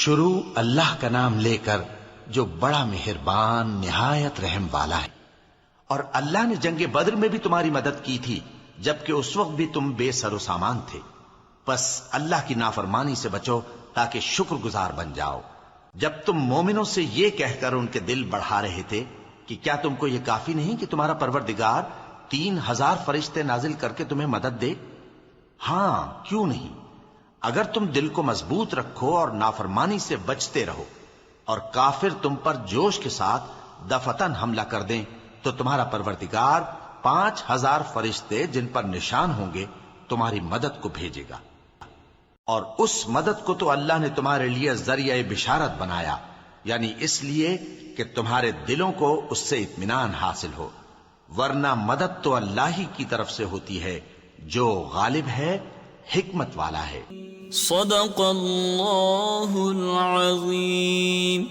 شروع اللہ کا نام لے کر جو بڑا مہربان نہایت رحم والا ہے۔ اور اللہ نے جنگ بدر میں بھی تمہاری مدد کی تھی جبکہ اس وقت بھی تم بے سر و سامان تھے، بس اللہ کی نافرمانی سے بچو تاکہ شکر گزار بن جاؤ۔ جب تم مومنوں سے یہ کہہ کر ان کے دل بڑھا رہے تھے کہ کیا تم کو یہ کافی نہیں کہ تمہارا پروردگار 3000 فرشتے نازل کر کے تمہیں مدد دے؟ ہاں کیوں نہیں، اگر تم دل کو مضبوط رکھو اور نافرمانی سے بچتے رہو اور کافر تم پر جوش کے ساتھ دفتن حملہ کر دیں تو تمہارا پروردگار 5000 فرشتے جن پر نشان ہوں گے تمہاری مدد کو بھیجے گا، اور اس مدد کو تو اللہ نے تمہارے لیے ذریعہ بشارت بنایا، یعنی اس لیے کہ تمہارے دلوں کو اس سے اطمینان حاصل ہو، ورنہ مدد تو اللہ ہی کی طرف سے ہوتی ہے جو غالب ہے، حکمت والا ہے۔ صدق اللہ العظیم۔